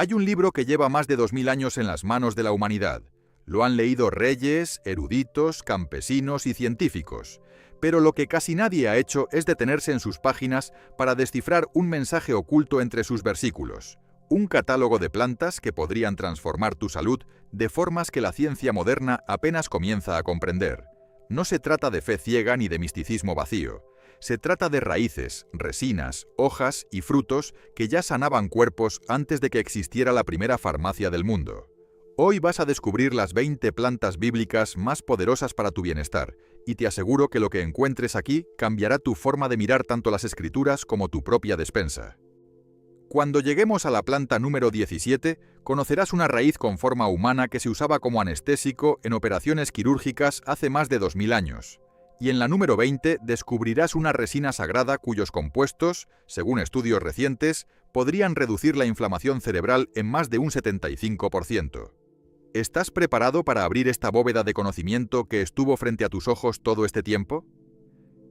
Hay un libro que lleva más de 2000 años en las manos de la humanidad. Lo han leído reyes, eruditos, campesinos y científicos. Pero lo que casi nadie ha hecho es detenerse en sus páginas para descifrar un mensaje oculto entre sus versículos. Un catálogo de plantas que podrían transformar tu salud de formas que la ciencia moderna apenas comienza a comprender. No se trata de fe ciega ni de misticismo vacío. Se trata de raíces, resinas, hojas y frutos que ya sanaban cuerpos antes de que existiera la primera farmacia del mundo. Hoy vas a descubrir las 20 plantas bíblicas más poderosas para tu bienestar, y te aseguro que lo que encuentres aquí cambiará tu forma de mirar tanto las Escrituras como tu propia despensa. Cuando lleguemos a la planta número 17, conocerás una raíz con forma humana que se usaba como anestésico en operaciones quirúrgicas hace más de 2000 años. Y en la número 20 descubrirás una resina sagrada cuyos compuestos, según estudios recientes, podrían reducir la inflamación cerebral en más de un 75%. ¿Estás preparado para abrir esta bóveda de conocimiento que estuvo frente a tus ojos todo este tiempo?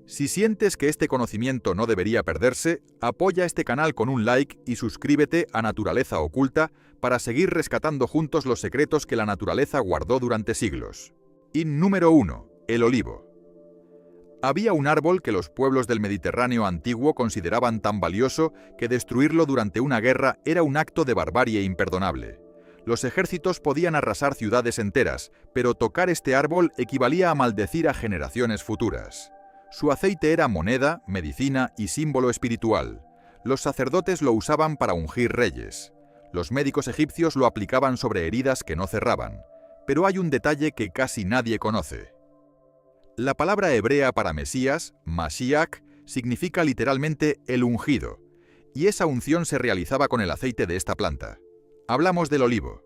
Si sientes que este conocimiento no debería perderse, apoya este canal con un like y suscríbete a Naturaleza Oculta para seguir rescatando juntos los secretos que la naturaleza guardó durante siglos. Y número 1. El olivo. Había un árbol que los pueblos del Mediterráneo antiguo consideraban tan valioso que destruirlo durante una guerra era un acto de barbarie imperdonable. Los ejércitos podían arrasar ciudades enteras, pero tocar este árbol equivalía a maldecir a generaciones futuras. Su aceite era moneda, medicina y símbolo espiritual. Los sacerdotes lo usaban para ungir reyes. Los médicos egipcios lo aplicaban sobre heridas que no cerraban. Pero hay un detalle que casi nadie conoce. La palabra hebrea para Mesías, Mashiach, significa literalmente el ungido, y esa unción se realizaba con el aceite de esta planta. Hablamos del olivo.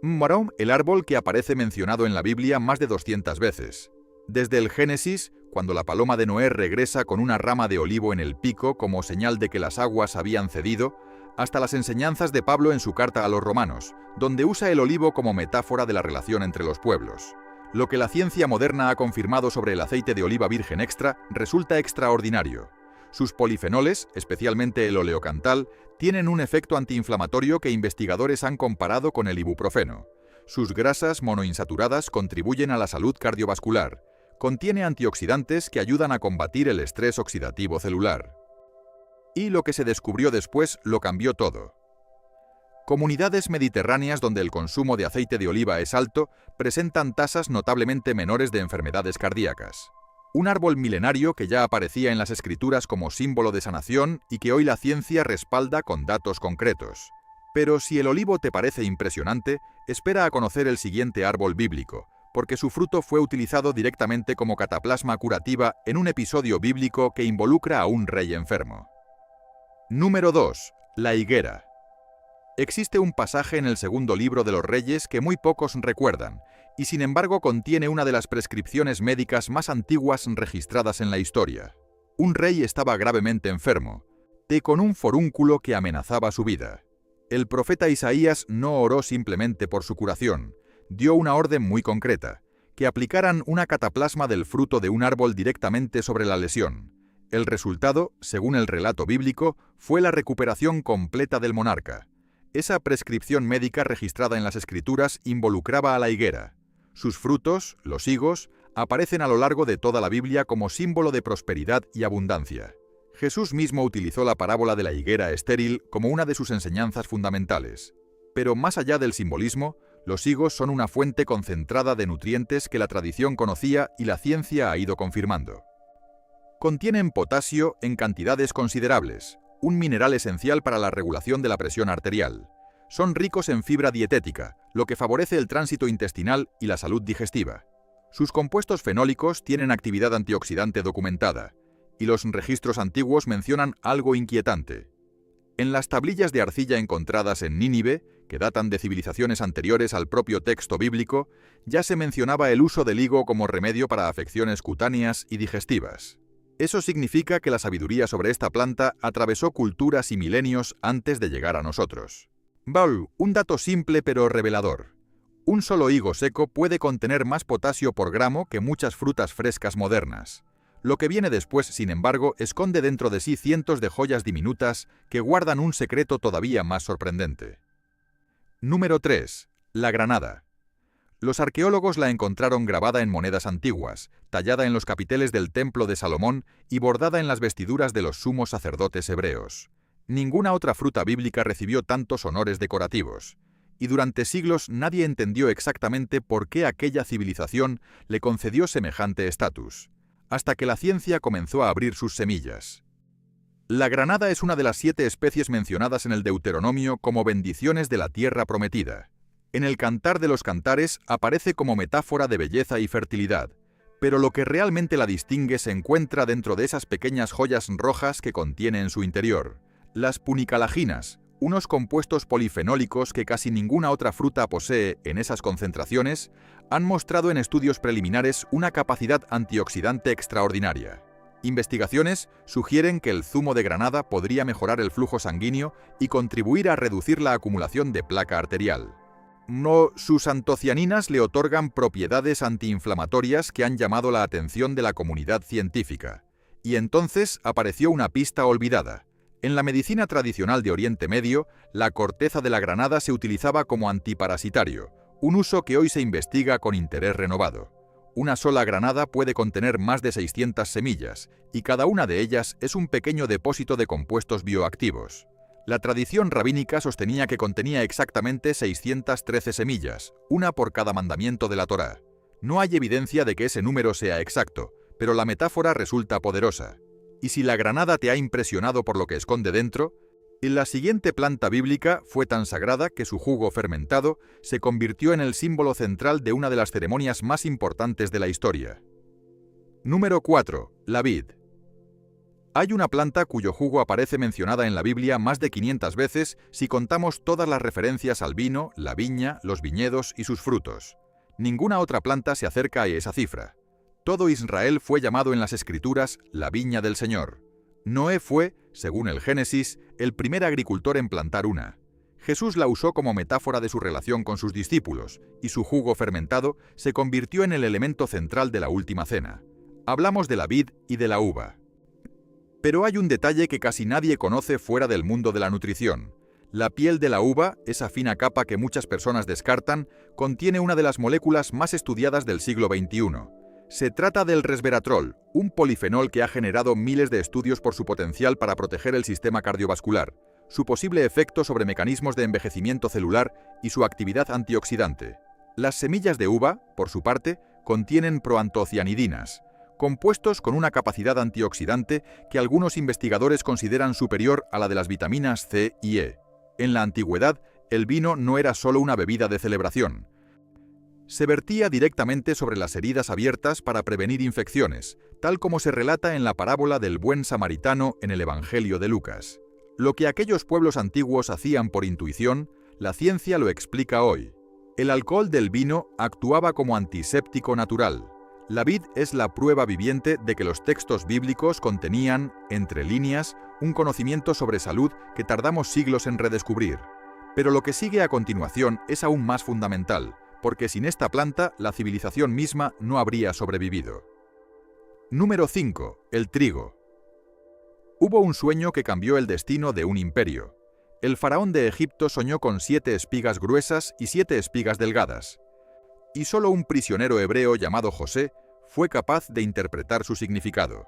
Marom, el árbol que aparece mencionado en la Biblia más de 200 veces. Desde el Génesis, cuando la paloma de Noé regresa con una rama de olivo en el pico como señal de que las aguas habían cedido, hasta las enseñanzas de Pablo en su carta a los romanos, donde usa el olivo como metáfora de la relación entre los pueblos. Lo que la ciencia moderna ha confirmado sobre el aceite de oliva virgen extra resulta extraordinario. Sus polifenoles, especialmente el oleocantal, tienen un efecto antiinflamatorio que investigadores han comparado con el ibuprofeno. Sus grasas monoinsaturadas contribuyen a la salud cardiovascular. Contiene antioxidantes que ayudan a combatir el estrés oxidativo celular. Y lo que se descubrió después lo cambió todo. Comunidades mediterráneas donde el consumo de aceite de oliva es alto presentan tasas notablemente menores de enfermedades cardíacas. Un árbol milenario que ya aparecía en las escrituras como símbolo de sanación y que hoy la ciencia respalda con datos concretos. Pero si el olivo te parece impresionante, espera a conocer el siguiente árbol bíblico, porque su fruto fue utilizado directamente como cataplasma curativa en un episodio bíblico que involucra a un rey enfermo. Número 2. La higuera. Existe un pasaje en el segundo libro de los Reyes que muy pocos recuerdan, y sin embargo contiene una de las prescripciones médicas más antiguas registradas en la historia. Un rey estaba gravemente enfermo, con un forúnculo que amenazaba su vida. El profeta Isaías no oró simplemente por su curación, dio una orden muy concreta, que aplicaran una cataplasma del fruto de un árbol directamente sobre la lesión. El resultado, según el relato bíblico, fue la recuperación completa del monarca. Esa prescripción médica registrada en las Escrituras involucraba a la higuera. Sus frutos, los higos, aparecen a lo largo de toda la Biblia como símbolo de prosperidad y abundancia. Jesús mismo utilizó la parábola de la higuera estéril como una de sus enseñanzas fundamentales. Pero más allá del simbolismo, los higos son una fuente concentrada de nutrientes que la tradición conocía y la ciencia ha ido confirmando. Contienen potasio en cantidades considerables, un mineral esencial para la regulación de la presión arterial. Son ricos en fibra dietética, lo que favorece el tránsito intestinal y la salud digestiva. Sus compuestos fenólicos tienen actividad antioxidante documentada, y los registros antiguos mencionan algo inquietante. En las tablillas de arcilla encontradas en Nínive, que datan de civilizaciones anteriores al propio texto bíblico, ya se mencionaba el uso del higo como remedio para afecciones cutáneas y digestivas. Eso significa que la sabiduría sobre esta planta atravesó culturas y milenios antes de llegar a nosotros. Un dato simple pero revelador. Un solo higo seco puede contener más potasio por gramo que muchas frutas frescas modernas. Lo que viene después, sin embargo, esconde dentro de sí cientos de joyas diminutas que guardan un secreto todavía más sorprendente. Número 3. La granada. Los arqueólogos la encontraron grabada en monedas antiguas, tallada en los capiteles del Templo de Salomón y bordada en las vestiduras de los sumos sacerdotes hebreos. Ninguna otra fruta bíblica recibió tantos honores decorativos, y durante siglos nadie entendió exactamente por qué aquella civilización le concedió semejante estatus, hasta que la ciencia comenzó a abrir sus semillas. La granada es una de las 7 especies mencionadas en el Deuteronomio como bendiciones de la tierra prometida. En el Cantar de los Cantares aparece como metáfora de belleza y fertilidad, pero lo que realmente la distingue se encuentra dentro de esas pequeñas joyas rojas que contiene en su interior. Las punicalaginas, unos compuestos polifenólicos que casi ninguna otra fruta posee en esas concentraciones, han mostrado en estudios preliminares una capacidad antioxidante extraordinaria. Investigaciones sugieren que el zumo de granada podría mejorar el flujo sanguíneo y contribuir a reducir la acumulación de placa arterial. Sus antocianinas le otorgan propiedades antiinflamatorias que han llamado la atención de la comunidad científica. Y entonces apareció una pista olvidada. En la medicina tradicional de Oriente Medio, la corteza de la granada se utilizaba como antiparasitario, un uso que hoy se investiga con interés renovado. Una sola granada puede contener más de 600 semillas, y cada una de ellas es un pequeño depósito de compuestos bioactivos. La tradición rabínica sostenía que contenía exactamente 613 semillas, una por cada mandamiento de la Torá. No hay evidencia de que ese número sea exacto, pero la metáfora resulta poderosa. Y si la granada te ha impresionado por lo que esconde dentro, la siguiente planta bíblica fue tan sagrada que su jugo fermentado se convirtió en el símbolo central de una de las ceremonias más importantes de la historia. Número 4. La vid. Hay una planta cuyo jugo aparece mencionada en la Biblia más de 500 veces si contamos todas las referencias al vino, la viña, los viñedos y sus frutos. Ninguna otra planta se acerca a esa cifra. Todo Israel fue llamado en las Escrituras la viña del Señor. Noé fue, según el Génesis, el primer agricultor en plantar una. Jesús la usó como metáfora de su relación con sus discípulos, y su jugo fermentado se convirtió en el elemento central de la última cena. Hablamos de la vid y de la uva. Pero hay un detalle que casi nadie conoce fuera del mundo de la nutrición. La piel de la uva, esa fina capa que muchas personas descartan, contiene una de las moléculas más estudiadas del siglo XXI. Se trata del resveratrol, un polifenol que ha generado miles de estudios por su potencial para proteger el sistema cardiovascular, su posible efecto sobre mecanismos de envejecimiento celular y su actividad antioxidante. Las semillas de uva, por su parte, contienen proantocianidinas, compuestos con una capacidad antioxidante que algunos investigadores consideran superior a la de las vitaminas C y E. En la antigüedad, el vino no era solo una bebida de celebración. Se vertía directamente sobre las heridas abiertas para prevenir infecciones, tal como se relata en la parábola del buen samaritano en el Evangelio de Lucas. Lo que aquellos pueblos antiguos hacían por intuición, la ciencia lo explica hoy. El alcohol del vino actuaba como antiséptico natural. La vid es la prueba viviente de que los textos bíblicos contenían, entre líneas, un conocimiento sobre salud que tardamos siglos en redescubrir. Pero lo que sigue a continuación es aún más fundamental, porque sin esta planta la civilización misma no habría sobrevivido. Número 5. El trigo. Hubo un sueño que cambió el destino de un imperio. El faraón de Egipto soñó con 7 espigas gruesas y 7 espigas delgadas. Y solo un prisionero hebreo llamado José fue capaz de interpretar su significado.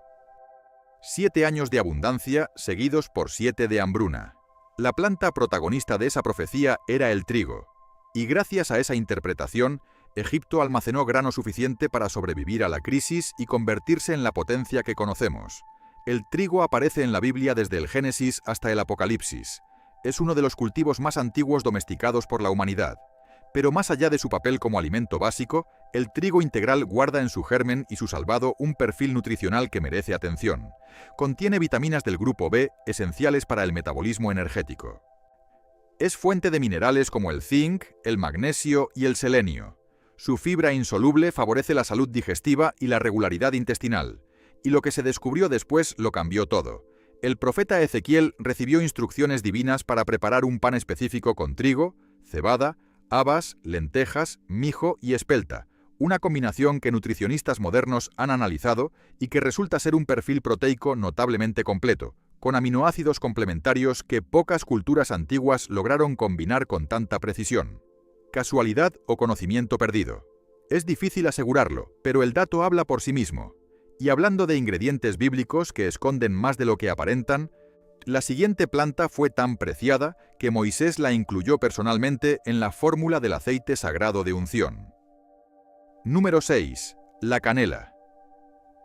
7 años de abundancia seguidos por 7 de hambruna. La planta protagonista de esa profecía era el trigo, y gracias a esa interpretación, Egipto almacenó grano suficiente para sobrevivir a la crisis y convertirse en la potencia que conocemos. El trigo aparece en la Biblia desde el Génesis hasta el Apocalipsis. Es uno de los cultivos más antiguos domesticados por la humanidad. Pero más allá de su papel como alimento básico, el trigo integral guarda en su germen y su salvado un perfil nutricional que merece atención. Contiene vitaminas del grupo B, esenciales para el metabolismo energético. Es fuente de minerales como el zinc, el magnesio y el selenio. Su fibra insoluble favorece la salud digestiva y la regularidad intestinal. Y lo que se descubrió después lo cambió todo. El profeta Ezequiel recibió instrucciones divinas para preparar un pan específico con trigo, cebada, habas, lentejas, mijo y espelta, una combinación que nutricionistas modernos han analizado y que resulta ser un perfil proteico notablemente completo, con aminoácidos complementarios que pocas culturas antiguas lograron combinar con tanta precisión. ¿Casualidad o conocimiento perdido? Es difícil asegurarlo, pero el dato habla por sí mismo. Y hablando de ingredientes bíblicos que esconden más de lo que aparentan, la siguiente planta fue tan preciada que Moisés la incluyó personalmente en la fórmula del aceite sagrado de unción. Número 6. La canela.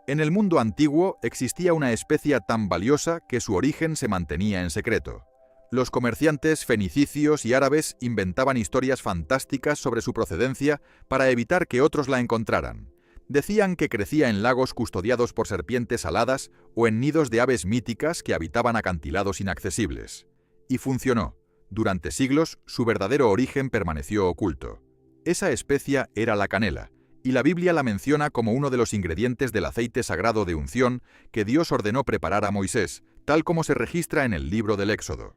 En el mundo antiguo existía una especia tan valiosa que su origen se mantenía en secreto. Los comerciantes fenicios y árabes inventaban historias fantásticas sobre su procedencia para evitar que otros la encontraran. Decían que crecía en lagos custodiados por serpientes aladas o en nidos de aves míticas que habitaban acantilados inaccesibles. Y funcionó. Durante siglos, su verdadero origen permaneció oculto. Esa especia era la canela, y la Biblia la menciona como uno de los ingredientes del aceite sagrado de unción que Dios ordenó preparar a Moisés, tal como se registra en el libro del Éxodo.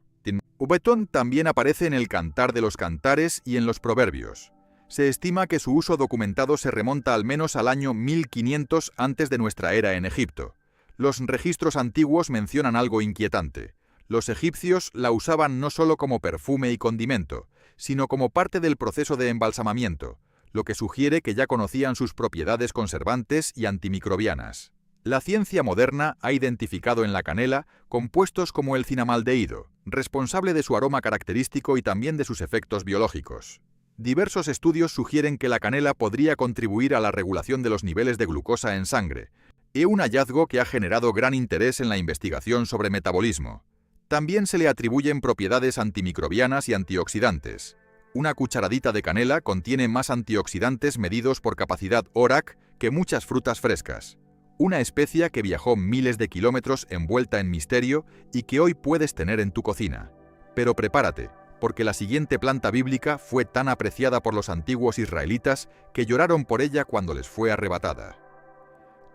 Ubetón también aparece en el Cantar de los Cantares y en los Proverbios. Se estima que su uso documentado se remonta al menos al año 1500 antes de nuestra era en Egipto. Los registros antiguos mencionan algo inquietante. Los egipcios la usaban no solo como perfume y condimento, sino como parte del proceso de embalsamamiento, lo que sugiere que ya conocían sus propiedades conservantes y antimicrobianas. La ciencia moderna ha identificado en la canela compuestos como el cinamaldehído, responsable de su aroma característico y también de sus efectos biológicos. Diversos estudios sugieren que la canela podría contribuir a la regulación de los niveles de glucosa en sangre, y un hallazgo que ha generado gran interés en la investigación sobre metabolismo. También se le atribuyen propiedades antimicrobianas y antioxidantes. Una cucharadita de canela contiene más antioxidantes medidos por capacidad ORAC que muchas frutas frescas. Una especia que viajó miles de kilómetros envuelta en misterio y que hoy puedes tener en tu cocina. Pero prepárate, porque la siguiente planta bíblica fue tan apreciada por los antiguos israelitas que lloraron por ella cuando les fue arrebatada.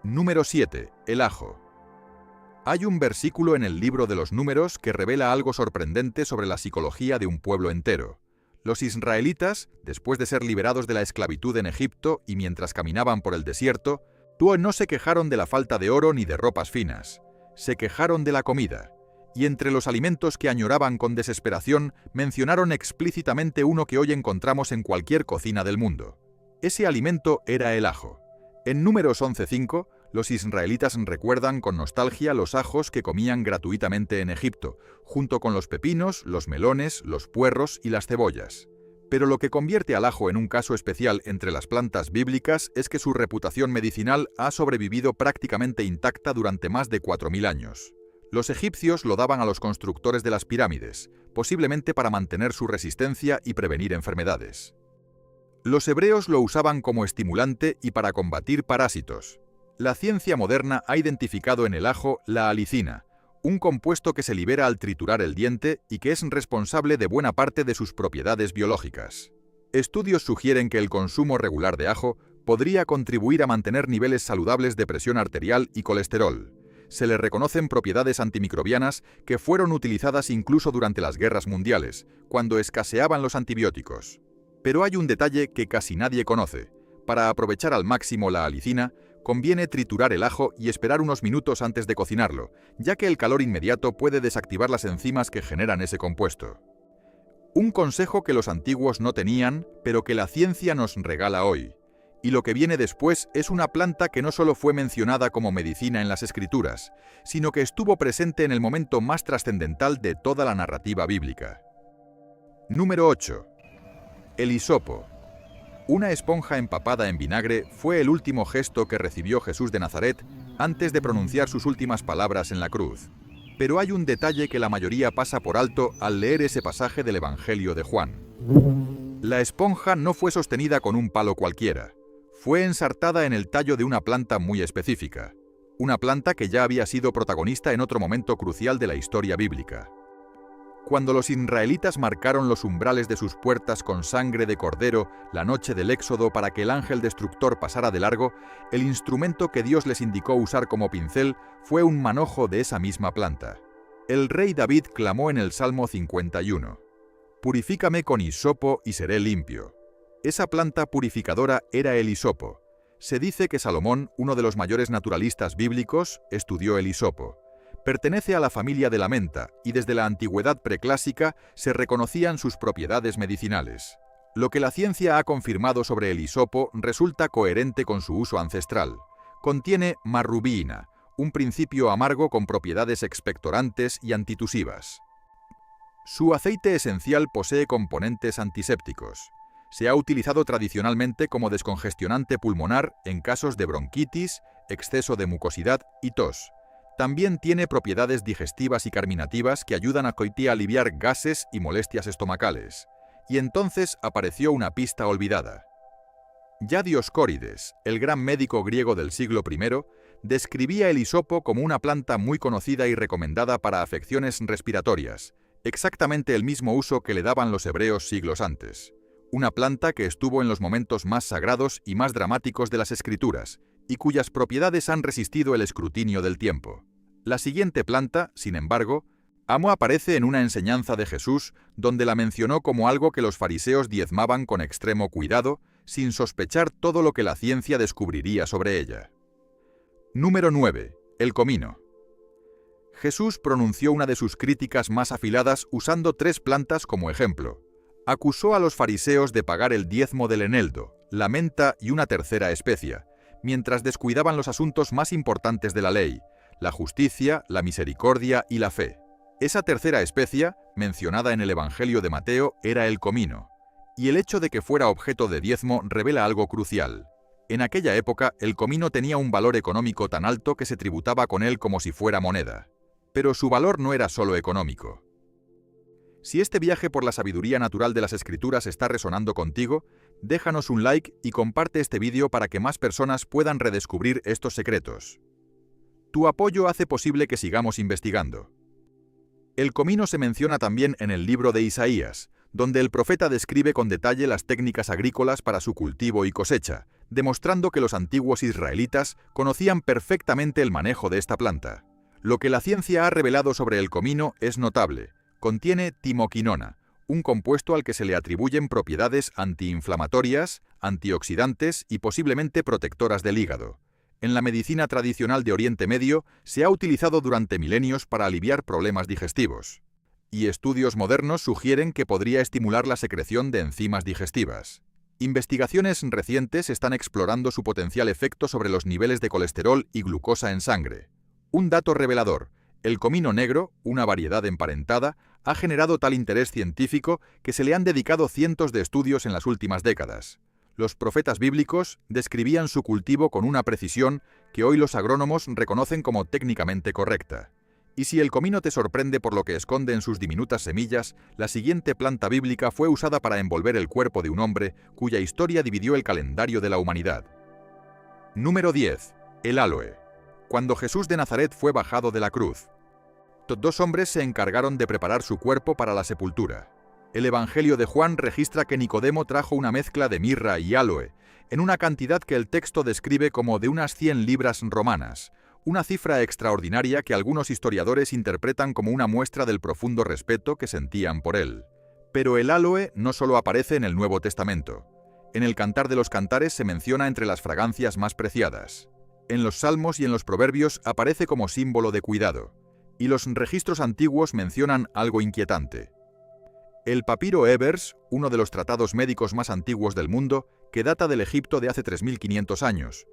Número 7. El ajo. Hay un versículo en el libro de los Números que revela algo sorprendente sobre la psicología de un pueblo entero. Los israelitas, después de ser liberados de la esclavitud en Egipto y mientras caminaban por el desierto, no se quejaron de la falta de oro ni de ropas finas. Se quejaron de la comida. Y entre los alimentos que añoraban con desesperación, mencionaron explícitamente uno que hoy encontramos en cualquier cocina del mundo. Ese alimento era el ajo. En Números 11:5, los israelitas recuerdan con nostalgia los ajos que comían gratuitamente en Egipto, junto con los pepinos, los melones, los puerros y las cebollas. Pero lo que convierte al ajo en un caso especial entre las plantas bíblicas es que su reputación medicinal ha sobrevivido prácticamente intacta durante más de 4000 años. Los egipcios lo daban a los constructores de las pirámides, posiblemente para mantener su resistencia y prevenir enfermedades. Los hebreos lo usaban como estimulante y para combatir parásitos. La ciencia moderna ha identificado en el ajo la alicina, un compuesto que se libera al triturar el diente y que es responsable de buena parte de sus propiedades biológicas. Estudios sugieren que el consumo regular de ajo podría contribuir a mantener niveles saludables de presión arterial y colesterol. Se le reconocen propiedades antimicrobianas que fueron utilizadas incluso durante las guerras mundiales, cuando escaseaban los antibióticos. Pero hay un detalle que casi nadie conoce. Para aprovechar al máximo la alicina, conviene triturar el ajo y esperar unos minutos antes de cocinarlo, ya que el calor inmediato puede desactivar las enzimas que generan ese compuesto. Un consejo que los antiguos no tenían, pero que la ciencia nos regala hoy. Y lo que viene después es una planta que no solo fue mencionada como medicina en las Escrituras, sino que estuvo presente en el momento más trascendental de toda la narrativa bíblica. Número 8. El hisopo. Una esponja empapada en vinagre fue el último gesto que recibió Jesús de Nazaret antes de pronunciar sus últimas palabras en la cruz. Pero hay un detalle que la mayoría pasa por alto al leer ese pasaje del Evangelio de Juan. La esponja no fue sostenida con un palo cualquiera. Fue ensartada en el tallo de una planta muy específica. Una planta que ya había sido protagonista en otro momento crucial de la historia bíblica. Cuando los israelitas marcaron los umbrales de sus puertas con sangre de cordero la noche del Éxodo para que el ángel destructor pasara de largo, el instrumento que Dios les indicó usar como pincel fue un manojo de esa misma planta. El rey David clamó en el Salmo 51, «Purifícame con hisopo y seré limpio». Esa planta purificadora era el hisopo. Se dice que Salomón, uno de los mayores naturalistas bíblicos, estudió el hisopo. Pertenece a la familia de la menta y desde la antigüedad preclásica se reconocían sus propiedades medicinales. Lo que la ciencia ha confirmado sobre el hisopo resulta coherente con su uso ancestral. Contiene marrubíina, un principio amargo con propiedades expectorantes y antitusivas. Su aceite esencial posee componentes antisépticos. Se ha utilizado tradicionalmente como descongestionante pulmonar en casos de bronquitis, exceso de mucosidad y tos. También tiene propiedades digestivas y carminativas que ayudan a aliviar gases y molestias estomacales. Y entonces apareció una pista olvidada. Ya Dioscórides, el gran médico griego del siglo I, describía el hisopo como una planta muy conocida y recomendada para afecciones respiratorias, exactamente el mismo uso que le daban los hebreos siglos antes. Una planta que estuvo en los momentos más sagrados y más dramáticos de las Escrituras, y cuyas propiedades han resistido el escrutinio del tiempo. La siguiente planta, sin embargo, aparece en una enseñanza de Jesús donde la mencionó como algo que los fariseos diezmaban con extremo cuidado, sin sospechar todo lo que la ciencia descubriría sobre ella. Número 9. El comino. Jesús pronunció una de sus críticas más afiladas usando 3 plantas como ejemplo. Acusó a los fariseos de pagar el diezmo del eneldo, la menta y una tercera especia, mientras descuidaban los asuntos más importantes de la ley, la justicia, la misericordia y la fe. Esa tercera especia, mencionada en el Evangelio de Mateo, era el comino, y el hecho de que fuera objeto de diezmo revela algo crucial. En aquella época, el comino tenía un valor económico tan alto que se tributaba con él como si fuera moneda. Pero su valor no era solo económico. Si este viaje por la sabiduría natural de las Escrituras está resonando contigo, déjanos un like y comparte este vídeo para que más personas puedan redescubrir estos secretos. Tu apoyo hace posible que sigamos investigando. El comino se menciona también en el libro de Isaías, donde el profeta describe con detalle las técnicas agrícolas para su cultivo y cosecha, demostrando que los antiguos israelitas conocían perfectamente el manejo de esta planta. Lo que la ciencia ha revelado sobre el comino es notable. Contiene timoquinona, un compuesto al que se le atribuyen propiedades antiinflamatorias, antioxidantes y posiblemente protectoras del hígado. En la medicina tradicional de Oriente Medio se ha utilizado durante milenios para aliviar problemas digestivos. Y estudios modernos sugieren que podría estimular la secreción de enzimas digestivas. Investigaciones recientes están explorando su potencial efecto sobre los niveles de colesterol y glucosa en sangre. Un dato revelador: el comino negro, una variedad emparentada, ha generado tal interés científico que se le han dedicado cientos de estudios en las últimas décadas. Los profetas bíblicos describían su cultivo con una precisión que hoy los agrónomos reconocen como técnicamente correcta. Y si el comino te sorprende por lo que esconde en sus diminutas semillas, la siguiente planta bíblica fue usada para envolver el cuerpo de un hombre cuya historia dividió el calendario de la humanidad. Número 10. El áloe. Cuando Jesús de Nazaret fue bajado de la cruz, 2 hombres se encargaron de preparar su cuerpo para la sepultura. El Evangelio de Juan registra que Nicodemo trajo una mezcla de mirra y áloe, en una cantidad que el texto describe como de unas 100 libras romanas, una cifra extraordinaria que algunos historiadores interpretan como una muestra del profundo respeto que sentían por él. Pero el áloe no solo aparece en el Nuevo Testamento. En el Cantar de los Cantares se menciona entre las fragancias más preciadas. En los Salmos y en los Proverbios aparece como símbolo de cuidado. Y los registros antiguos mencionan algo inquietante. El papiro Ebers, uno de los tratados médicos más antiguos del mundo, que data del Egipto de hace 3500 años,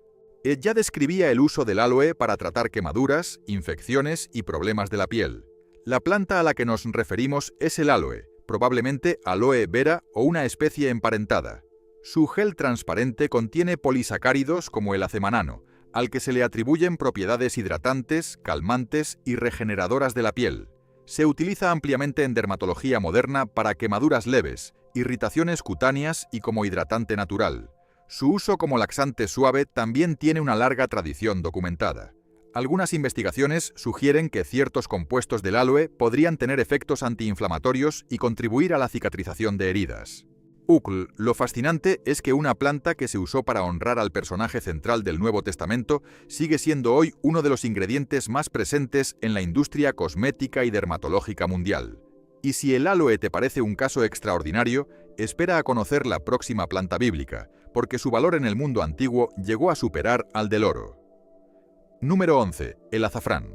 ya describía el uso del áloe para tratar quemaduras, infecciones y problemas de la piel. La planta a la que nos referimos es el áloe, probablemente aloe vera o una especie emparentada. Su gel transparente contiene polisacáridos como el acemanano, al que se le atribuyen propiedades hidratantes, calmantes y regeneradoras de la piel. Se utiliza ampliamente en dermatología moderna para quemaduras leves, irritaciones cutáneas y como hidratante natural. Su uso como laxante suave también tiene una larga tradición documentada. Algunas investigaciones sugieren que ciertos compuestos del áloe podrían tener efectos antiinflamatorios y contribuir a la cicatrización de heridas. Lo fascinante es que una planta que se usó para honrar al personaje central del Nuevo Testamento sigue siendo hoy uno de los ingredientes más presentes en la industria cosmética y dermatológica mundial. Y si el áloe te parece un caso extraordinario, espera a conocer la próxima planta bíblica, porque su valor en el mundo antiguo llegó a superar al del oro. Número 11. El azafrán.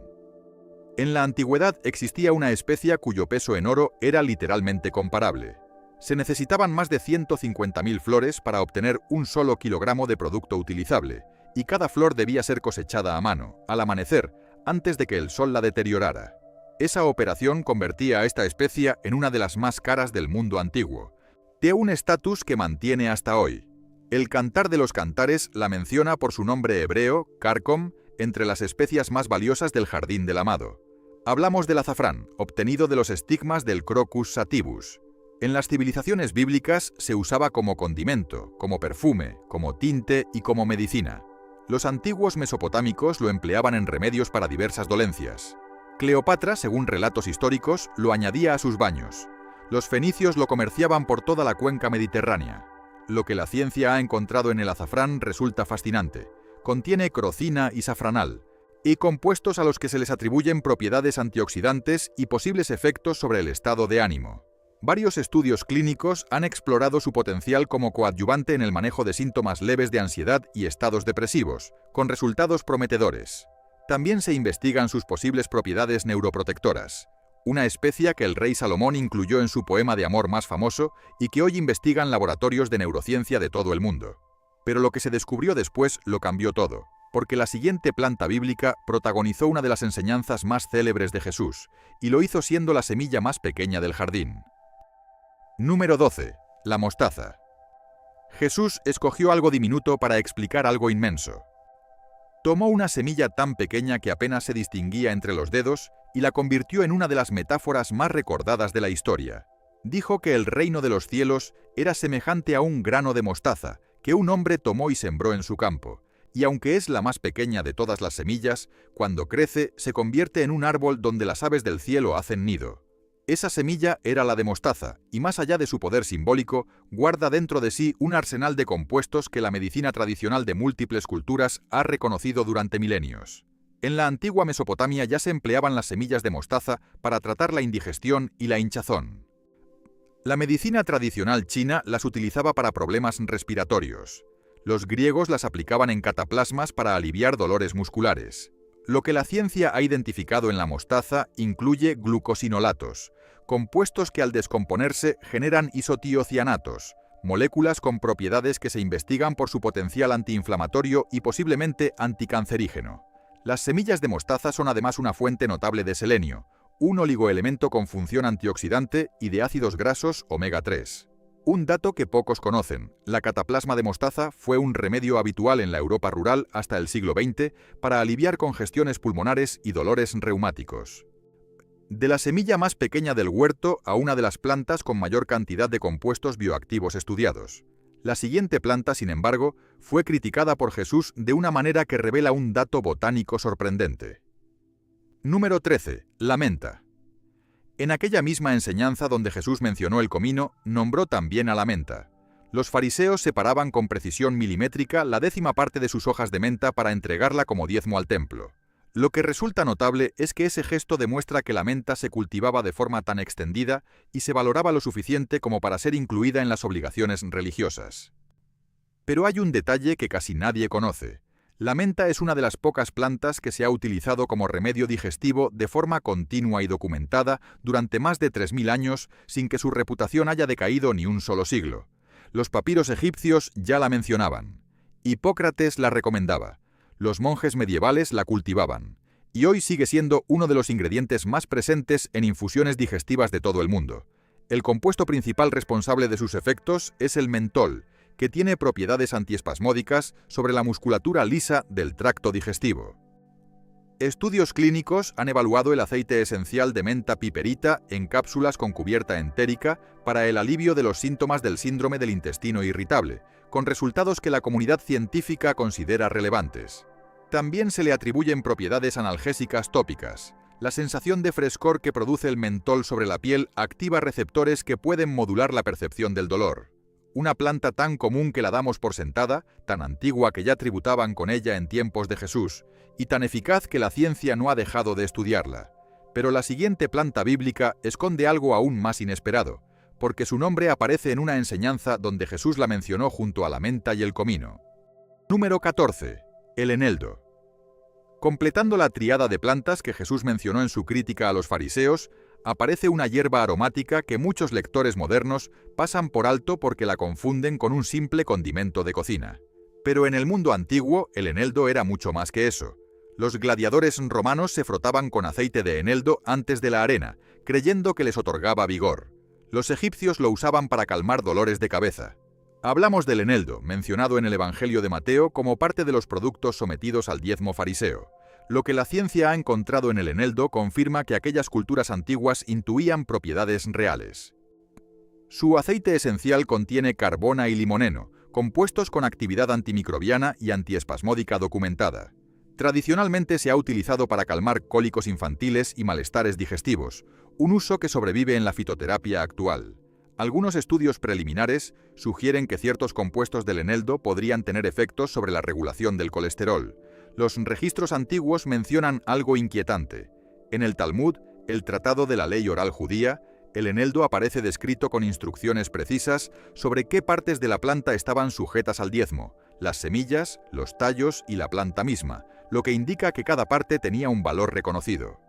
En la antigüedad existía una especia cuyo peso en oro era literalmente comparable. Se necesitaban más de 150.000 flores para obtener un solo kilogramo de producto utilizable, y cada flor debía ser cosechada a mano, al amanecer, antes de que el sol la deteriorara. Esa operación convertía a esta especia en una de las más caras del mundo antiguo, de un estatus que mantiene hasta hoy. El Cantar de los Cantares la menciona por su nombre hebreo, carcom, entre las especias más valiosas del jardín del amado. Hablamos del azafrán, obtenido de los estigmas del Crocus sativus. En las civilizaciones bíblicas se usaba como condimento, como perfume, como tinte y como medicina. Los antiguos mesopotámicos lo empleaban en remedios para diversas dolencias. Cleopatra, según relatos históricos, lo añadía a sus baños. Los fenicios lo comerciaban por toda la cuenca mediterránea. Lo que la ciencia ha encontrado en el azafrán resulta fascinante. Contiene crocina y safranal, y compuestos a los que se les atribuyen propiedades antioxidantes y posibles efectos sobre el estado de ánimo. Varios estudios clínicos han explorado su potencial como coadyuvante en el manejo de síntomas leves de ansiedad y estados depresivos, con resultados prometedores. También se investigan sus posibles propiedades neuroprotectoras, una especia que el rey Salomón incluyó en su poema de amor más famoso y que hoy investigan laboratorios de neurociencia de todo el mundo. Pero lo que se descubrió después lo cambió todo, porque la siguiente planta bíblica protagonizó una de las enseñanzas más célebres de Jesús, y lo hizo siendo la semilla más pequeña del jardín. Número 12. La mostaza. Jesús escogió algo diminuto para explicar algo inmenso. Tomó una semilla tan pequeña que apenas se distinguía entre los dedos y la convirtió en una de las metáforas más recordadas de la historia. Dijo que el reino de los cielos era semejante a un grano de mostaza que un hombre tomó y sembró en su campo, y aunque es la más pequeña de todas las semillas, cuando crece se convierte en un árbol donde las aves del cielo hacen nido. Esa semilla era la de mostaza, y más allá de su poder simbólico, guarda dentro de sí un arsenal de compuestos que la medicina tradicional de múltiples culturas ha reconocido durante milenios. En la antigua Mesopotamia ya se empleaban las semillas de mostaza para tratar la indigestión y la hinchazón. La medicina tradicional china las utilizaba para problemas respiratorios. Los griegos las aplicaban en cataplasmas para aliviar dolores musculares. Lo que la ciencia ha identificado en la mostaza incluye glucosinolatos, compuestos que al descomponerse generan isotiocianatos, moléculas con propiedades que se investigan por su potencial antiinflamatorio y posiblemente anticancerígeno. Las semillas de mostaza son además una fuente notable de selenio, un oligoelemento con función antioxidante y de ácidos grasos omega 3. Un dato que pocos conocen: la cataplasma de mostaza fue un remedio habitual en la Europa rural hasta el siglo XX para aliviar congestiones pulmonares y dolores reumáticos. De la semilla más pequeña del huerto a una de las plantas con mayor cantidad de compuestos bioactivos estudiados. La siguiente planta, sin embargo, fue criticada por Jesús de una manera que revela un dato botánico sorprendente. Número 13. La menta. En aquella misma enseñanza donde Jesús mencionó el comino, nombró también a la menta. Los fariseos separaban con precisión milimétrica la 10ª parte de sus hojas de menta para entregarla como diezmo al templo. Lo que resulta notable es que ese gesto demuestra que la menta se cultivaba de forma tan extendida y se valoraba lo suficiente como para ser incluida en las obligaciones religiosas. Pero hay un detalle que casi nadie conoce. La menta es una de las pocas plantas que se ha utilizado como remedio digestivo de forma continua y documentada durante más de 3000 años sin que su reputación haya decaído ni un solo siglo. Los papiros egipcios ya la mencionaban. Hipócrates la recomendaba. Los monjes medievales la cultivaban. Y hoy sigue siendo uno de los ingredientes más presentes en infusiones digestivas de todo el mundo. El compuesto principal responsable de sus efectos es el mentol, que tiene propiedades antiespasmódicas sobre la musculatura lisa del tracto digestivo. Estudios clínicos han evaluado el aceite esencial de menta piperita en cápsulas con cubierta entérica para el alivio de los síntomas del síndrome del intestino irritable, con resultados que la comunidad científica considera relevantes. También se le atribuyen propiedades analgésicas tópicas. La sensación de frescor que produce el mentol sobre la piel activa receptores que pueden modular la percepción del dolor. Una planta tan común que la damos por sentada, tan antigua que ya tributaban con ella en tiempos de Jesús, y tan eficaz que la ciencia no ha dejado de estudiarla. Pero la siguiente planta bíblica esconde algo aún más inesperado, porque su nombre aparece en una enseñanza donde Jesús la mencionó junto a la menta y el comino. Número 14. El eneldo. Completando la tríada de plantas que Jesús mencionó en su crítica a los fariseos, aparece una hierba aromática que muchos lectores modernos pasan por alto porque la confunden con un simple condimento de cocina. Pero en el mundo antiguo, el eneldo era mucho más que eso. Los gladiadores romanos se frotaban con aceite de eneldo antes de la arena, creyendo que les otorgaba vigor. Los egipcios lo usaban para calmar dolores de cabeza. Hablamos del eneldo, mencionado en el Evangelio de Mateo como parte de los productos sometidos al diezmo fariseo. Lo que la ciencia ha encontrado en el eneldo confirma que aquellas culturas antiguas intuían propiedades reales. Su aceite esencial contiene carbona y limoneno, compuestos con actividad antimicrobiana y antiespasmódica documentada. Tradicionalmente se ha utilizado para calmar cólicos infantiles y malestares digestivos, un uso que sobrevive en la fitoterapia actual. Algunos estudios preliminares sugieren que ciertos compuestos del eneldo podrían tener efectos sobre la regulación del colesterol. Los registros antiguos mencionan algo inquietante. En el Talmud, el Tratado de la Ley Oral Judía, el eneldo aparece descrito con instrucciones precisas sobre qué partes de la planta estaban sujetas al diezmo, las semillas, los tallos y la planta misma, lo que indica que cada parte tenía un valor reconocido.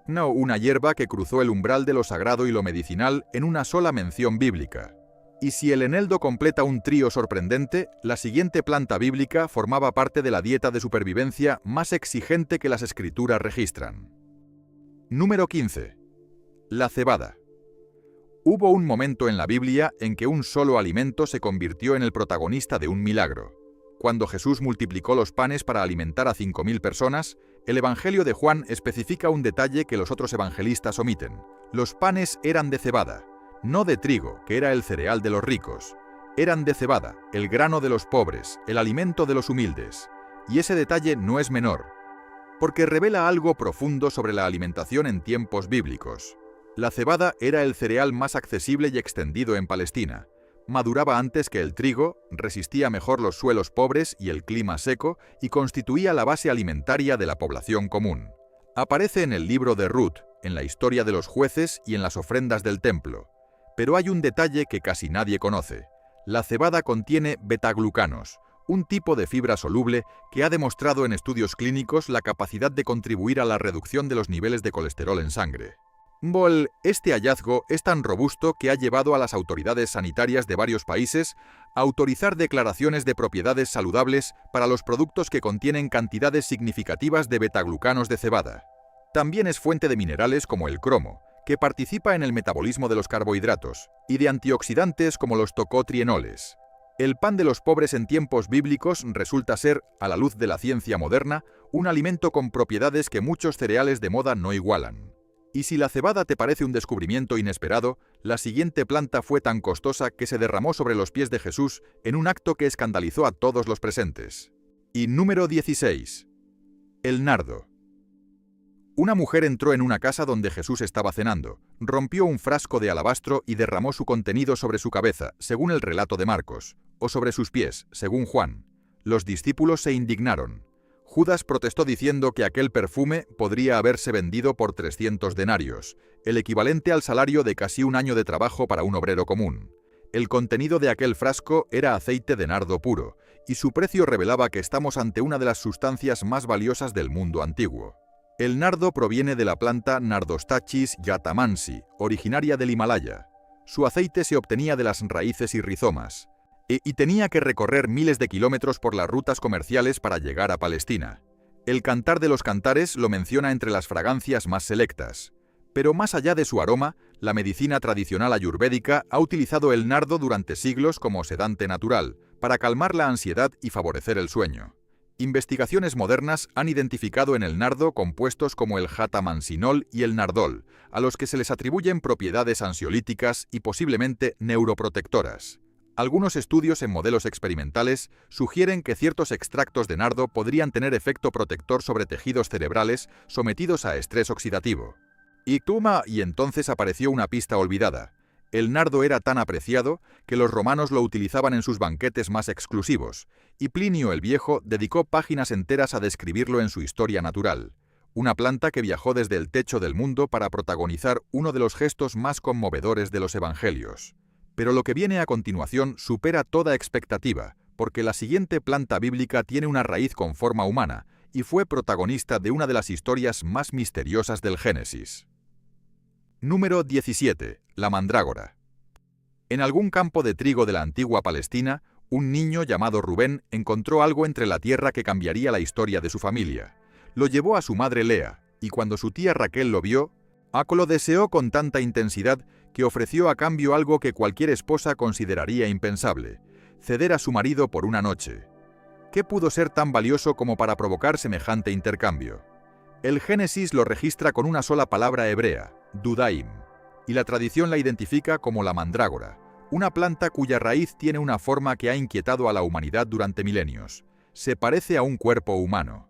No una hierba que cruzó el umbral de lo sagrado y lo medicinal en una sola mención bíblica. Y si el eneldo completa un trío sorprendente, la siguiente planta bíblica formaba parte de la dieta de supervivencia más exigente que las escrituras registran. Número 15. La cebada. Hubo un momento en la Biblia en que un solo alimento se convirtió en el protagonista de un milagro. Cuando Jesús multiplicó los panes para alimentar a 5.000 personas, el Evangelio de Juan especifica un detalle que los otros evangelistas omiten. Los panes eran de cebada, no de trigo, que era el cereal de los ricos. Eran de cebada, el grano de los pobres, el alimento de los humildes. Y ese detalle no es menor, porque revela algo profundo sobre la alimentación en tiempos bíblicos. La cebada era el cereal más accesible y extendido en Palestina. Maduraba antes que el trigo, resistía mejor los suelos pobres y el clima seco y constituía la base alimentaria de la población común. Aparece en el libro de Ruth, en la historia de los jueces y en las ofrendas del templo. Pero hay un detalle que casi nadie conoce. La cebada contiene betaglucanos, un tipo de fibra soluble que ha demostrado en estudios clínicos la capacidad de contribuir a la reducción de los niveles de colesterol en sangre. Este hallazgo es tan robusto que ha llevado a las autoridades sanitarias de varios países a autorizar declaraciones de propiedades saludables para los productos que contienen cantidades significativas de betaglucanos de cebada. También es fuente de minerales como el cromo, que participa en el metabolismo de los carbohidratos, y de antioxidantes como los tocotrienoles. El pan de los pobres en tiempos bíblicos resulta ser, a la luz de la ciencia moderna, un alimento con propiedades que muchos cereales de moda no igualan. Y si la cebada te parece un descubrimiento inesperado, la siguiente planta fue tan costosa que se derramó sobre los pies de Jesús en un acto que escandalizó a todos los presentes. Y número 16. El nardo. Una mujer entró en una casa donde Jesús estaba cenando, rompió un frasco de alabastro y derramó su contenido sobre su cabeza, según el relato de Marcos, o sobre sus pies, según Juan. Los discípulos se indignaron. Judas protestó diciendo que aquel perfume podría haberse vendido por 300 denarios, el equivalente al salario de casi un año de trabajo para un obrero común. El contenido de aquel frasco era aceite de nardo puro, y su precio revelaba que estamos ante una de las sustancias más valiosas del mundo antiguo. El nardo proviene de la planta Nardostachys yatamansi, originaria del Himalaya. Su aceite se obtenía de las raíces y rizomas, y tenía que recorrer miles de kilómetros por las rutas comerciales para llegar a Palestina. El Cantar de los Cantares lo menciona entre las fragancias más selectas. Pero más allá de su aroma, la medicina tradicional ayurvédica ha utilizado el nardo durante siglos como sedante natural, para calmar la ansiedad y favorecer el sueño. Investigaciones modernas han identificado en el nardo compuestos como el jatamansinol y el nardol, a los que se les atribuyen propiedades ansiolíticas y posiblemente neuroprotectoras. Algunos estudios en modelos experimentales sugieren que ciertos extractos de nardo podrían tener efecto protector sobre tejidos cerebrales sometidos a estrés oxidativo. Y entonces apareció una pista olvidada. El nardo era tan apreciado que los romanos lo utilizaban en sus banquetes más exclusivos, y Plinio el Viejo dedicó páginas enteras a describirlo en su Historia Natural, una planta que viajó desde el techo del mundo para protagonizar uno de los gestos más conmovedores de los evangelios. Pero lo que viene a continuación supera toda expectativa, porque la siguiente planta bíblica tiene una raíz con forma humana, y fue protagonista de una de las historias más misteriosas del Génesis. Número 17. La mandrágora. En algún campo de trigo de la antigua Palestina, un niño llamado Rubén encontró algo entre la tierra que cambiaría la historia de su familia. Lo llevó a su madre Lea, y cuando su tía Raquel lo vio, lo deseó con tanta intensidad que ofreció a cambio algo que cualquier esposa consideraría impensable: ceder a su marido por una noche. ¿Qué pudo ser tan valioso como para provocar semejante intercambio? El Génesis lo registra con una sola palabra hebrea, dudaim, y la tradición la identifica como la mandrágora, una planta cuya raíz tiene una forma que ha inquietado a la humanidad durante milenios. Se parece a un cuerpo humano.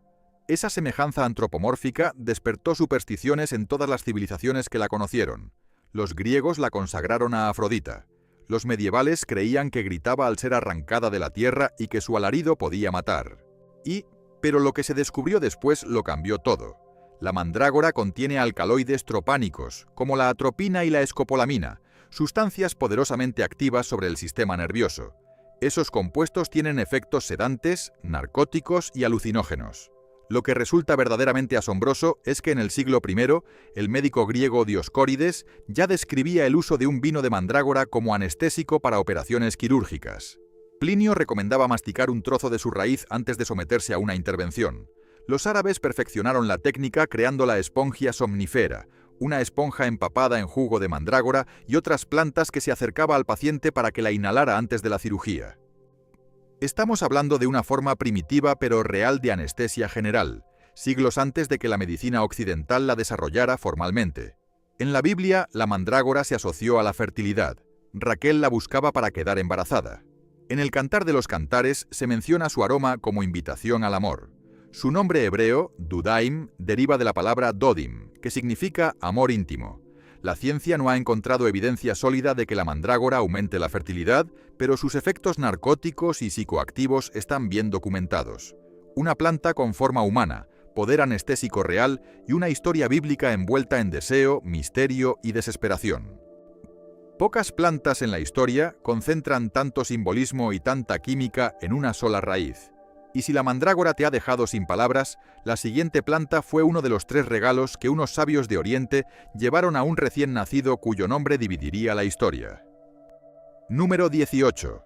Esa semejanza antropomórfica despertó supersticiones en todas las civilizaciones que la conocieron. Los griegos la consagraron a Afrodita. Los medievales creían que gritaba al ser arrancada de la tierra y que su alarido podía matar. Pero lo que se descubrió después lo cambió todo. La mandrágora contiene alcaloides tropánicos, como la atropina y la escopolamina, sustancias poderosamente activas sobre el sistema nervioso. Esos compuestos tienen efectos sedantes, narcóticos y alucinógenos. Lo que resulta verdaderamente asombroso es que en el siglo I, el médico griego Dioscórides ya describía el uso de un vino de mandrágora como anestésico para operaciones quirúrgicas. Plinio recomendaba masticar un trozo de su raíz antes de someterse a una intervención. Los árabes perfeccionaron la técnica creando la espongia somnífera, una esponja empapada en jugo de mandrágora y otras plantas que se acercaba al paciente para que la inhalara antes de la cirugía. Estamos hablando de una forma primitiva pero real de anestesia general, siglos antes de que la medicina occidental la desarrollara formalmente. En la Biblia, la mandrágora se asoció a la fertilidad. Raquel la buscaba para quedar embarazada. En el Cantar de los Cantares se menciona su aroma como invitación al amor. Su nombre hebreo, dudaim, deriva de la palabra dodim, que significa amor íntimo. La ciencia no ha encontrado evidencia sólida de que la mandrágora aumente la fertilidad, pero sus efectos narcóticos y psicoactivos están bien documentados. Una planta con forma humana, poder anestésico real y una historia bíblica envuelta en deseo, misterio y desesperación. Pocas plantas en la historia concentran tanto simbolismo y tanta química en una sola raíz. Y si la mandrágora te ha dejado sin palabras, la siguiente planta fue uno de los 3 regalos que unos sabios de Oriente llevaron a un recién nacido cuyo nombre dividiría la historia. Número 18.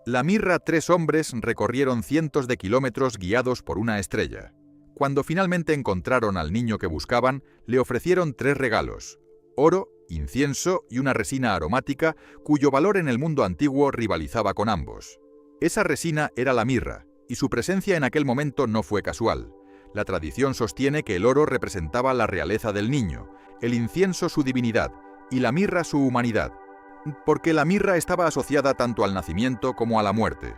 La mirra. 3 hombres recorrieron cientos de kilómetros guiados por una estrella. Cuando finalmente encontraron al niño que buscaban, le ofrecieron 3 regalos: oro, incienso y una resina aromática cuyo valor en el mundo antiguo rivalizaba con ambos. Esa resina era la mirra, y su presencia en aquel momento no fue casual. La tradición sostiene que el oro representaba la realeza del niño, el incienso su divinidad y la mirra su humanidad, porque la mirra estaba asociada tanto al nacimiento como a la muerte.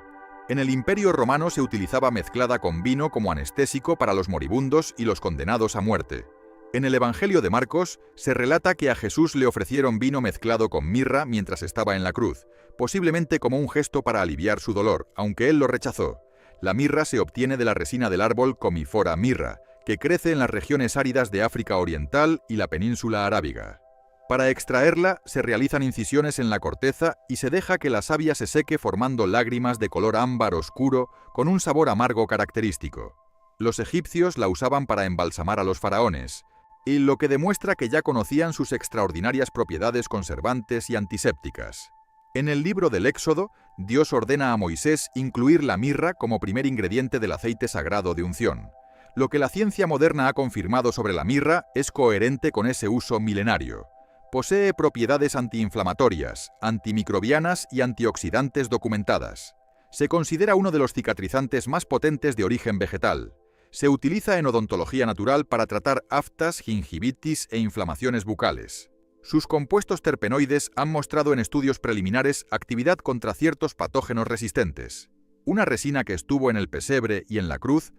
En el Imperio Romano se utilizaba mezclada con vino como anestésico para los moribundos y los condenados a muerte. En el Evangelio de Marcos se relata que a Jesús le ofrecieron vino mezclado con mirra mientras estaba en la cruz, posiblemente como un gesto para aliviar su dolor, aunque él lo rechazó. La mirra se obtiene de la resina del árbol Commiphora mirra, que crece en las regiones áridas de África Oriental y la península arábiga. Para extraerla se realizan incisiones en la corteza y se deja que la savia se seque formando lágrimas de color ámbar oscuro con un sabor amargo característico. Los egipcios la usaban para embalsamar a los faraones, y lo que demuestra que ya conocían sus extraordinarias propiedades conservantes y antisépticas. En el libro del Éxodo, Dios ordena a Moisés incluir la mirra como primer ingrediente del aceite sagrado de unción. Lo que la ciencia moderna ha confirmado sobre la mirra es coherente con ese uso milenario. Posee propiedades antiinflamatorias, antimicrobianas y antioxidantes documentadas. Se considera uno de los cicatrizantes más potentes de origen vegetal. Se utiliza en odontología natural para tratar aftas, gingivitis e inflamaciones bucales. Sus compuestos terpenoides han mostrado en estudios preliminares actividad contra ciertos patógenos resistentes. Una resina que estuvo en el pesebre y en la cruz,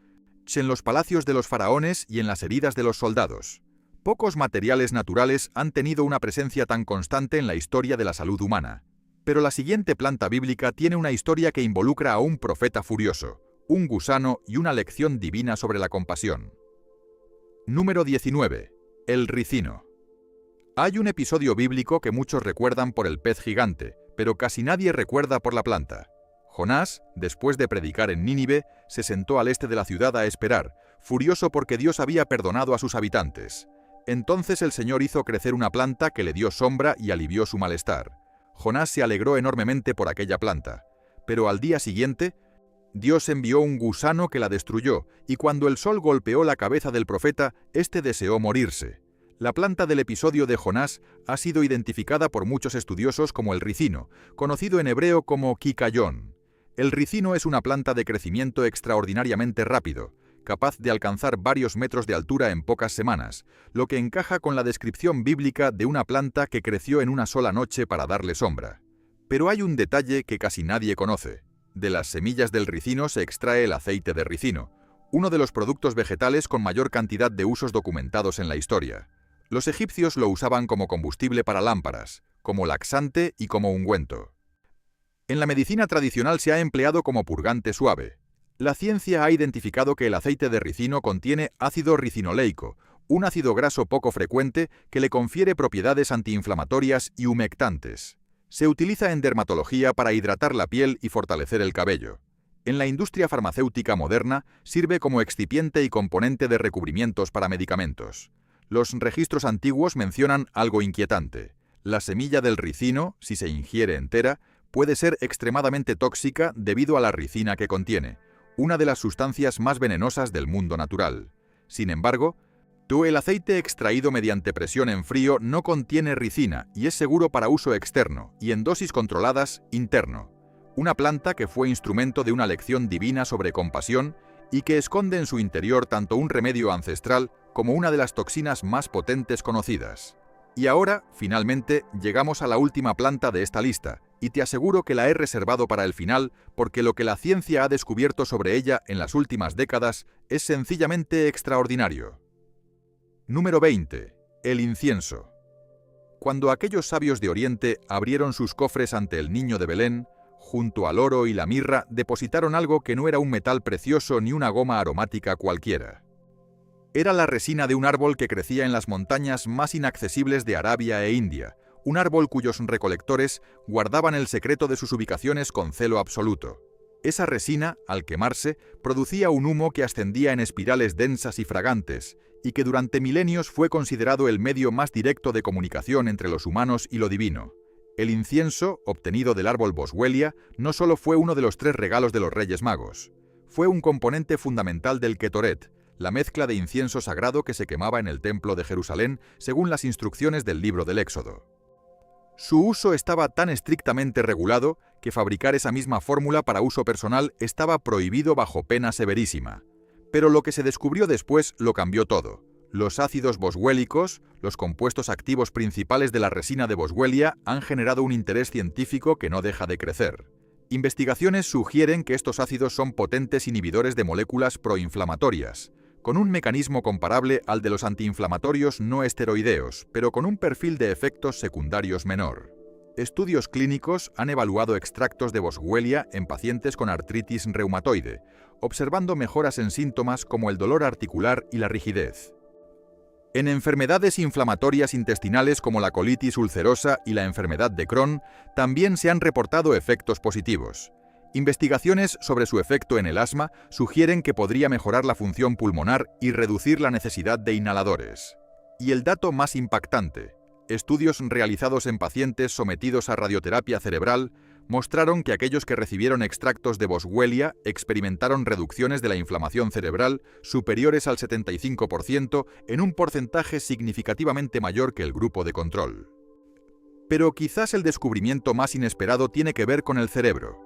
en los palacios de los faraones y en las heridas de los soldados. Pocos materiales naturales han tenido una presencia tan constante en la historia de la salud humana. Pero la siguiente planta bíblica tiene una historia que involucra a un profeta furioso, un gusano y una lección divina sobre la compasión. Número 19. El ricino. Hay un episodio bíblico que muchos recuerdan por el pez gigante, pero casi nadie recuerda por la planta. Jonás, después de predicar en Nínive, se sentó al este de la ciudad a esperar, furioso porque Dios había perdonado a sus habitantes. Entonces el Señor hizo crecer una planta que le dio sombra y alivió su malestar. Jonás se alegró enormemente por aquella planta. Pero al día siguiente, Dios envió un gusano que la destruyó, y cuando el sol golpeó la cabeza del profeta, éste deseó morirse. La planta del episodio de Jonás ha sido identificada por muchos estudiosos como el ricino, conocido en hebreo como kikayón. El ricino es una planta de crecimiento extraordinariamente rápido, capaz de alcanzar varios metros de altura en pocas semanas, lo que encaja con la descripción bíblica de una planta que creció en una sola noche para darle sombra. Pero hay un detalle que casi nadie conoce. De las semillas del ricino se extrae el aceite de ricino, uno de los productos vegetales con mayor cantidad de usos documentados en la historia. Los egipcios lo usaban como combustible para lámparas, como laxante y como ungüento. En la medicina tradicional se ha empleado como purgante suave. La ciencia ha identificado que el aceite de ricino contiene ácido ricinoleico, un ácido graso poco frecuente que le confiere propiedades antiinflamatorias y humectantes. Se utiliza en dermatología para hidratar la piel y fortalecer el cabello. En la industria farmacéutica moderna sirve como excipiente y componente de recubrimientos para medicamentos. Los registros antiguos mencionan algo inquietante. La semilla del ricino, si se ingiere entera, puede ser extremadamente tóxica debido a la ricina que contiene, una de las sustancias más venenosas del mundo natural. Sin embargo, el aceite extraído mediante presión en frío no contiene ricina y es seguro para uso externo y en dosis controladas interno. Una planta que fue instrumento de una lección divina sobre compasión y que esconde en su interior tanto un remedio ancestral como una de las toxinas más potentes conocidas. Y ahora, finalmente, llegamos a la última planta de esta lista, y te aseguro que la he reservado para el final porque lo que la ciencia ha descubierto sobre ella en las últimas décadas es sencillamente extraordinario. Número 20. El incienso. Cuando aquellos sabios de Oriente abrieron sus cofres ante el niño de Belén, junto al oro y la mirra depositaron algo que no era un metal precioso ni una goma aromática cualquiera. Era la resina de un árbol que crecía en las montañas más inaccesibles de Arabia e India, un árbol cuyos recolectores guardaban el secreto de sus ubicaciones con celo absoluto. Esa resina, al quemarse, producía un humo que ascendía en espirales densas y fragantes, y que durante milenios fue considerado el medio más directo de comunicación entre los humanos y lo divino. El incienso, obtenido del árbol boswellia, no solo fue uno de los 3 regalos de los Reyes Magos, fue un componente fundamental del Ketoret, la mezcla de incienso sagrado que se quemaba en el Templo de Jerusalén según las instrucciones del libro del Éxodo. Su uso estaba tan estrictamente regulado que fabricar esa misma fórmula para uso personal estaba prohibido bajo pena severísima. Pero lo que se descubrió después lo cambió todo. Los ácidos boswellicos, los compuestos activos principales de la resina de Boswellia, han generado un interés científico que no deja de crecer. Investigaciones sugieren que estos ácidos son potentes inhibidores de moléculas proinflamatorias, con un mecanismo comparable al de los antiinflamatorios no esteroideos, pero con un perfil de efectos secundarios menor. Estudios clínicos han evaluado extractos de Boswellia en pacientes con artritis reumatoide, observando mejoras en síntomas como el dolor articular y la rigidez. En enfermedades inflamatorias intestinales como la colitis ulcerosa y la enfermedad de Crohn, también se han reportado efectos positivos. Investigaciones sobre su efecto en el asma sugieren que podría mejorar la función pulmonar y reducir la necesidad de inhaladores. Y el dato más impactante: estudios realizados en pacientes sometidos a radioterapia cerebral mostraron que aquellos que recibieron extractos de Boswellia experimentaron reducciones de la inflamación cerebral superiores al 75% en un porcentaje significativamente mayor que el grupo de control. Pero quizás el descubrimiento más inesperado tiene que ver con el cerebro.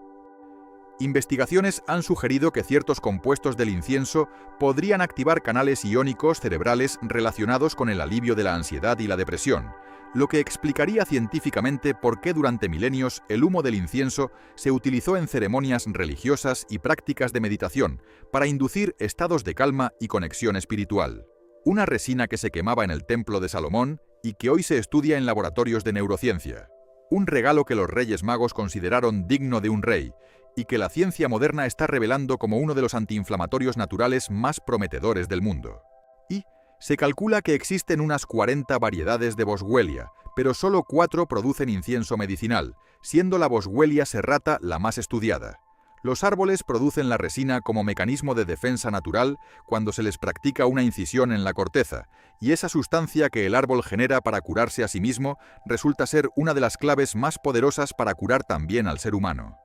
Investigaciones han sugerido que ciertos compuestos del incienso podrían activar canales iónicos cerebrales relacionados con el alivio de la ansiedad y la depresión, lo que explicaría científicamente por qué durante milenios el humo del incienso se utilizó en ceremonias religiosas y prácticas de meditación para inducir estados de calma y conexión espiritual. Una resina que se quemaba en el Templo de Salomón y que hoy se estudia en laboratorios de neurociencia. Un regalo que los Reyes Magos consideraron digno de un rey y que la ciencia moderna está revelando como uno de los antiinflamatorios naturales más prometedores del mundo. Y se calcula que existen unas 40 variedades de Boswellia, pero solo 4 producen incienso medicinal, siendo la Boswellia serrata la más estudiada. Los árboles producen la resina como mecanismo de defensa natural cuando se les practica una incisión en la corteza, y esa sustancia que el árbol genera para curarse a sí mismo resulta ser una de las claves más poderosas para curar también al ser humano.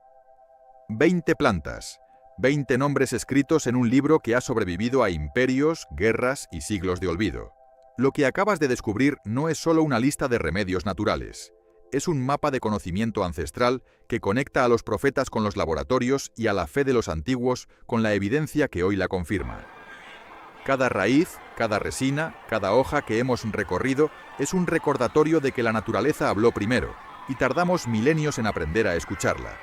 20 plantas. 20 nombres escritos en un libro que ha sobrevivido a imperios, guerras y siglos de olvido. Lo que acabas de descubrir no es solo una lista de remedios naturales. Es un mapa de conocimiento ancestral que conecta a los profetas con los laboratorios y a la fe de los antiguos con la evidencia que hoy la confirma. Cada raíz, cada resina, cada hoja que hemos recorrido es un recordatorio de que la naturaleza habló primero, y tardamos milenios en aprender a escucharla.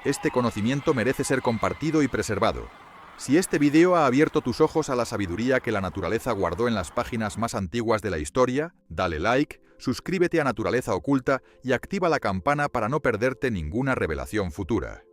Este conocimiento merece ser compartido y preservado. Si este video ha abierto tus ojos a la sabiduría que la naturaleza guardó en las páginas más antiguas de la historia, dale like, suscríbete a Naturaleza Oculta y activa la campana para no perderte ninguna revelación futura.